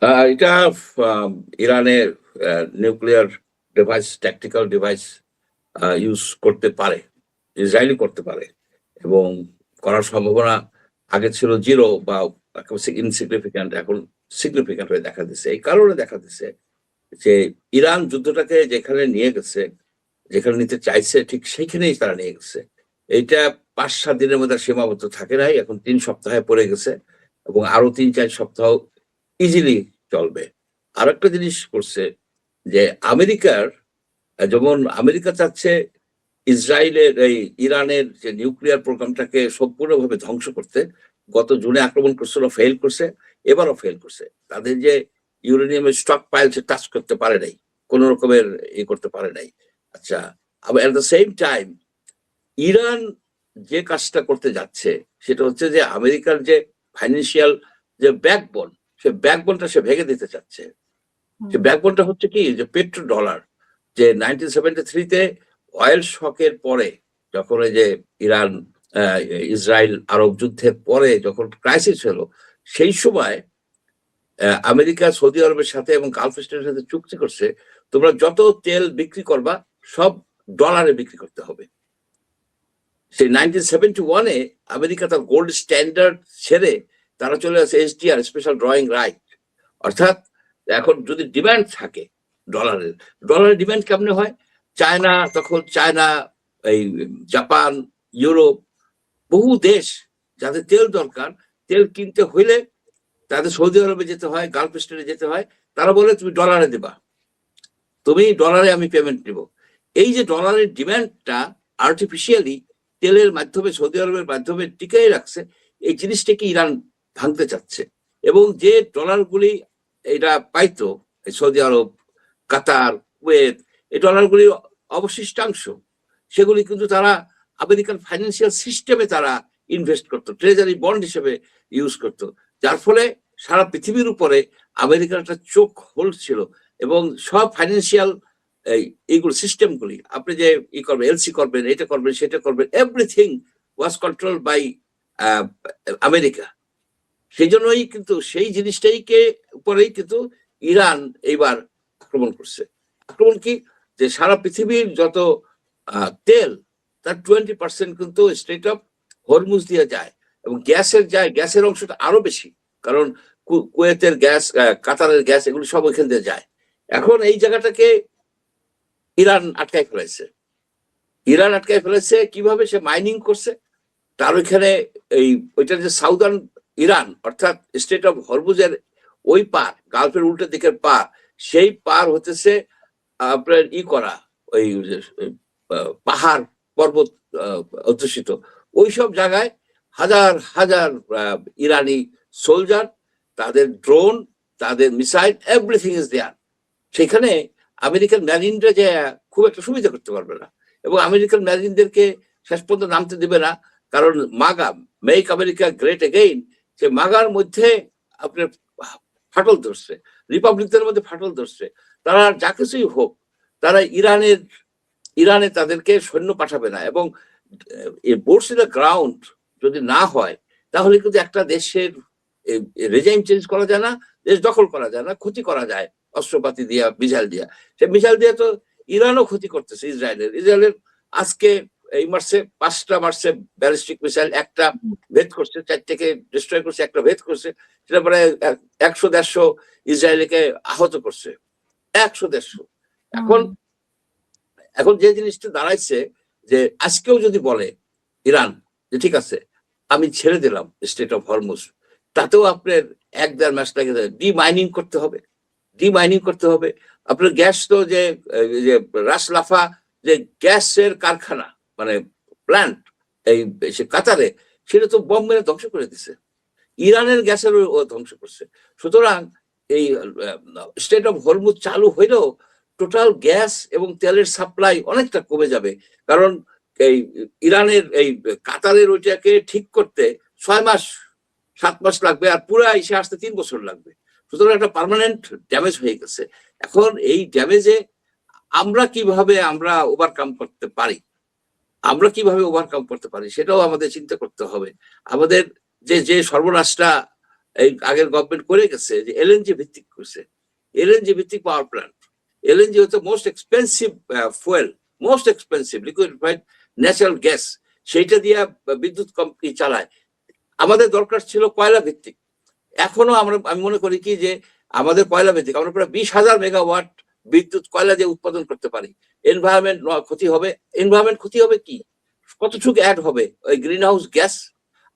এটা ইরানের nuclear device, tactical device use করতে পারে, ইসরায়েলি করতে পারে, এবং করার সম্ভাবনা আগে ছিল জিরো বা ইনসিগনিফিক্যান্ট, এখন সিগনিফিক্যান্ট হয়ে দেখা দিচ্ছে। এই কারণে দেখা দিচ্ছে যে ইরান যুদ্ধটাকে যেখানে নিয়ে গেছে, যেখানে নিতে চাইছে, ঠিক সেইখানেই তারা নিয়ে গেছে। এইটা 5-7 দিনের মধ্যে সীমাবদ্ধ থাকে নাই, এখন 3 সপ্তাহে পড়ে গেছে, এবং আরো 3-4 সপ্তাহ ইজিলি চলবে। আর একটা জিনিস করছে যে আমেরিকার, যেমন আমেরিকা চাচ্ছে ইসরায়েলের এই ইরানের যে নিউক্লিয়ার প্রোগ্রামটাকে সম্পূর্ণভাবে ধ্বংস করতে। গত জুনে আক্রমণ করছিল, ফেল করছে, এবারও ফেল করছে। তাদের যে ইউরেনিয়ামের স্টক পাইল টাচ করতে পারে নাই, কোন রকমের করতে পারে নাই। আচ্ছা, আবার at the same time Iran যে কাজটা করতে যাচ্ছে সেটা হচ্ছে যে আমেরিকার যে ফাইন্যান্সিয়াল যে ব্যাকবোন, সে ব্যাকবোনটা সে ভেঙে দিতে চাচ্ছে। সে ব্যাকবোনটা হচ্ছে কি, যে পেট্রো ডলার। যে 1973-তে অয়েল শকের পরে, যখন এই যে ইরান ইসরায়েল আরব যুদ্ধের পরে যখন ক্রাইসিস হলো, সেই সময় আমেরিকা সৌদি আরবের সাথে এবং গালফ স্টেটের সাথে চুক্তি করছে, তোমরা যত তেল বিক্রি করবা সব ডলারে বিক্রি করতে হবে। সেই 1971-এ আমেরিকা তার গোল্ড স্ট্যান্ডার্ড ছেড়ে তারা চলে আসে এসডিআর, স্পেশাল ড্রয়িং রাইট। অর্থাৎ এখন যদি ডিমান্ড থাকে ডলারের ডিমান্ড কেমনে হয়? চায়না, তখন চায়না, এই জাপান, ইউরোপ, বহু দেশ যাদের তেল দরকার, তেল কিনতে হইলে তাদের সৌদি আরবে যেতে হয়, গালফ স্টেটে যেতে হয়। তারা বলে তুমি ডলারে দেবা, তুমি ডলারে আমি পেমেন্ট নিব। এই যে ডলারের ডিমান্ডটা আর্টিফিশিয়ালি তেলের মাধ্যমে, সৌদি আরবের মাধ্যমে টিকাই রাখছে, এই জিনিসটাকে ইরান ভাঙতে চাচ্ছে। এবং যে ডলারগুলি এটা পাইতো সৌদি আরব, কাতার, কুয়েত, এই ডলারগুলি অবশিষ্টাংশ, সেগুলি কিন্তু তারা আমেরিকান ফাইন্যান্সিয়াল সিস্টেমে তারা ইনভেস্ট করতো, ট্রেজারি বন্ড হিসেবে ইউজ করতো। যার ফলে সারা পৃথিবীর উপরে আমেরিকার একটা চোখ হোল্ড ছিল, এবং সব ফাইন্যান্সিয়াল এইগুলো সিস্টেমগুলি, আপনি যে করবেন, এলসি করবেন, এটা করবেন, সেটা করবেন, everything was control by America. সেই জন্যই কিন্তু সেই জিনিসটাইকে উপরেই কিন্তু ইরান এইবার আক্রমণ করছে। আক্রমণ কি, যে সারা পৃথিবীর যত তেল, তার 20% কিন্তু স্ট্রেট অফ হরমুজ দিয়ে যায়, এবং গ্যাসের যায়, গ্যাসের অংশটা আরো বেশি, কারণ কুয়েতের গ্যাস, কাতারের গ্যাস, এগুলো সব ওইখান দিয়ে যায়। এখন এই জায়গাটাকে ইরান আটকায় ফেলেছে। ইরান আটকায় ফেলেছে কিভাবে? সে মাইনিং করছে তার ওইখানে, ওইটা যে সাউদার্ন ইরান, অর্থাৎ স্টেট অফ হরমুজের ওই পার, গালফের উল্টো দিকের পার, সেই পার হতেছে আপনার করা, ওই পাহাড় পর্বত অধ্যুষিত। ওইসব জায়গায় হাজার হাজার ইরানি সোলজার, তাদের ড্রোন, তাদের মিসাইল, এভরিথিং ইজ দেয়ার। সেখানে আমেরিকান ম্যারিনরা যে খুব একটা সুবিধা করতে পারবে না, এবং আমেরিকান ম্যারিনদেরকে শেষ পর্যন্ত নামতে দেবে না, কারণ মাগা, মেক আমেরিকা গ্রেট এগেইন, সে মাগার মধ্যে আপনার ফাটল ধরছে, রিপাবলিকদের মধ্যে ফাটল ধরছে। তারা যা কিছুই হোক, তারা ইরানে তাদেরকে সৈন্য পাঠাবে না, এবং বোর্ডস ইন দ্য গ্রাউন্ড যদি না হয়, তাহলে কিন্তু একটা দেশের রেজাইম চেঞ্জ করা যায় না, দেশ দখল করা যায় না, ক্ষতি করা যায় অস্ত্রপাতি দিয়া, মিসাইল দিয়া। সে মিসাইল দিয়ে তো ইরানও ক্ষতি করতেছে ইসরায়েলের। আজকে এই মার্চে 5টা মার্চে ব্যালিস্টিক মিসাইল, একটা ভেদ করছে, 4টাকে ডিস্ট্রয় করছে, একটা ভেদ করছে, সেটা পরে 100-150 ইসরায়েলকে আহত করছে, 100-150। এখন যে জিনিসটা দাঁড়াইছে, যে আজকেও যদি বলে ইরান যে ঠিক আছে আমি ছেড়ে দিলাম স্টেট অফ হরমুজ, তাতেও আপনার 1-1.5 মাস লাগে, ডিমাইনিং করতে হবে, ডিমাইনিং করতে হবে। আপনার গ্যাস তো যে রাস লাফা যে গ্যাসের কারখানা, মানে প্ল্যান্ট, এই কাতারে, সেটা তো বম মেরে ধ্বংস করে দিছে। ইরানের গ্যাসের ও ধ্বংস করছে। সুতরাং এই স্টেট অফ হরমুজ চালু হইলেও টোটাল গ্যাস এবং তেলের সাপ্লাই অনেকটা কমে যাবে, কারণ এই ইরানের এই কাতারের ওইটাকে ঠিক করতে 6-7 মাস লাগবে, আর পুরো এসে আসতে 3 বছর লাগবে। সুতরাং একটা পার্মানেন্ট ড্যামেজ হয়ে গেছে। এখন এই ড্যামেজে আমরা কিভাবে ওভারকাম করতে পারি, সেটাও আমাদের চিন্তা করতে হবে। আমাদের যে সর্বনাশটা এই আগের গভর্নমেন্ট করে গেছে যে এলএনজি ভিত্তিক করছে, এলএনজি ভিত্তিক পাওয়ার প্ল্যান্ট। এলএনজি হচ্ছে most expensive fuel, most expensive liquefied natural gas, সেইটা দিয়ে বিদ্যুৎ কোম্পানি চালায়। আমাদের দরকার ছিল কয়লা ভিত্তিক। এখনো আমি মনে করি কি যে আমাদের কয়লা ভিত্তিক, আমরা প্রায় 20,000 মেগাওয়াট বিদ্যুৎ কয়লা দিয়ে উৎপাদন করতে পারি। এনভায়রনমেন্ট ক্ষতি হবে, এনভায়রনমেন্ট ক্ষতি হবে কি, কতটুকু অ্যাড হবে ওই গ্রিন হাউস গ্যাস।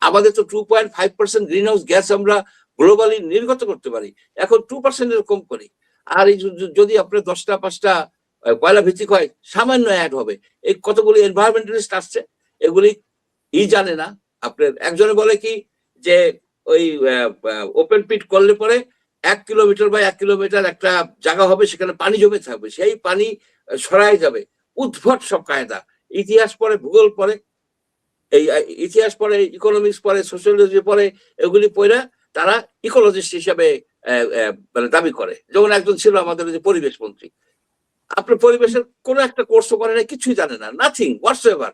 আমাদের তো 2.5% গ্রিন হাউস গ্যাস আমরা গ্লোবালি নির্গত করতে পারি, এখন 2% এরকম করি। আর এই যদি আপনার 10টা 5টা কয়লা ভিত্তিক হয়, সামান্য অ্যাড হবে। এই কতগুলি এনভায়রনমেন্টালিস্ট আসছে, এগুলি জানে না। আপনার একজনে বলে কি যে ওই ওপেন পিট করলে পরে 1 কিলোমিটার বা 1 কিলোমিটার একটা জায়গা হবে, সেখানে পানি জমে থাকবে, সেই পানি সরাই যাবে। উদ্ভট সব কায়দা। ইতিহাস পড়ে, ভূগোল পড়ে, এই ইতিহাস পড়ে, ইকোনমিক্স পড়ে, সোশ্যোলজি পড়ে, এগুলি পড়ে তারা ইকোলজিস্ট হিসাবে মানে দাবি করে। যেমন একজন ছিল আমাদের যে পরিবেশ মন্ত্রী, আপনার পরিবেশের কোন একটা কোর্সও করে না, কিছুই জানে না, নাথিং হোয়াটসএভার।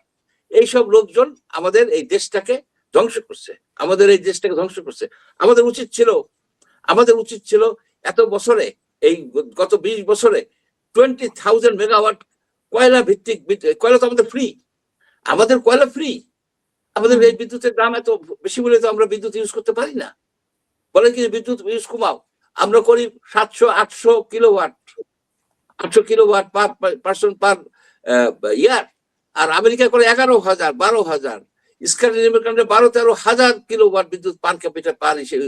এইসব লোকজন আমাদের এই দেশটাকে ধ্বংস করছে, আমাদের এই দেশটাকে ধ্বংস করছে। আমাদের উচিত ছিল এত বছরে, এই গত 20 বছরে 20,000 মেগাওয়াট কয়লা ভিত্তিক, কয়লা তো আমাদের ফ্রি, আমাদের কয়লা ফ্রি, আমাদের এই বিদ্যুতের দাম এত বেশি বলে তো আমরা বিদ্যুৎ ইউজ করতে পারি না। বলে কি বিদ্যুৎ ইউজ কমাও, আমরা করি 700-800 kilowatt, 800 kilowatt per person per year. আর আমেরিকা করে 11,000, 12,000, স্ক্যান্ডিনেভিয়ান কান্ট্রি 12-13,000 কিলোওয়াট বিদ্যুৎ পার ক্যাপিটাল পার হিসেবে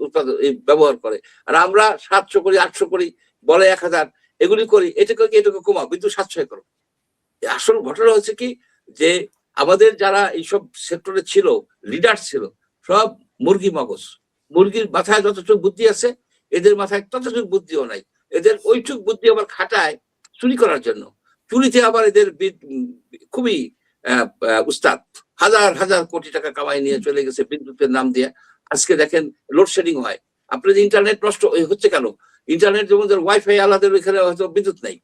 উৎপাদন ব্যবহার করে। আর আমরা 700 করি, 800 করি, বলে 1,000, এগুলি করি। এটাকে কমাও, বিদ্যুৎ সাশ্রয় করো। আসল ঘটনা হচ্ছে কি যে আমাদের যারা এইসব সেক্টরে ছিল, লিডার ছিল, সব মুরগি মগজ। মুরগির মাথায় যতটুকু বুদ্ধি আছে, এদের মাথায় ততটুকু বুদ্ধিও নাই। এদের ওইটুক বুদ্ধি আবার খাটায় চুরি করার জন্য। চুরিতে আবার এদের খুবই উস্তাদ। হাজার হাজার কোটি টাকা কামাই নিয়ে চলে গেছে বিদ্যুতের নাম দিয়ে। আজকে দেখেন লোডশেডিং হয়, আপনাদের ইন্টারনেট নষ্ট হচ্ছে কেন? ইন্টারনেট যেমন ওয়াইফাই আলাদা, এখানে হয়তো বিদ্যুৎ নেই,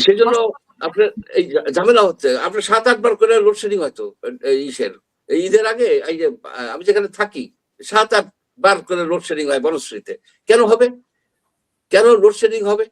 সেজন্য আপনার এই ঝামেলা হচ্ছে। আপনার 7-8 বার করে লোডশেডিং হয়তো ঈদের আগে। এই যে আমি যেখানে থাকি, 7-8 বার করে লোডশেডিং হয় বনশ্রীতে। কেন হবে? কেন লোডশেডিং হবে?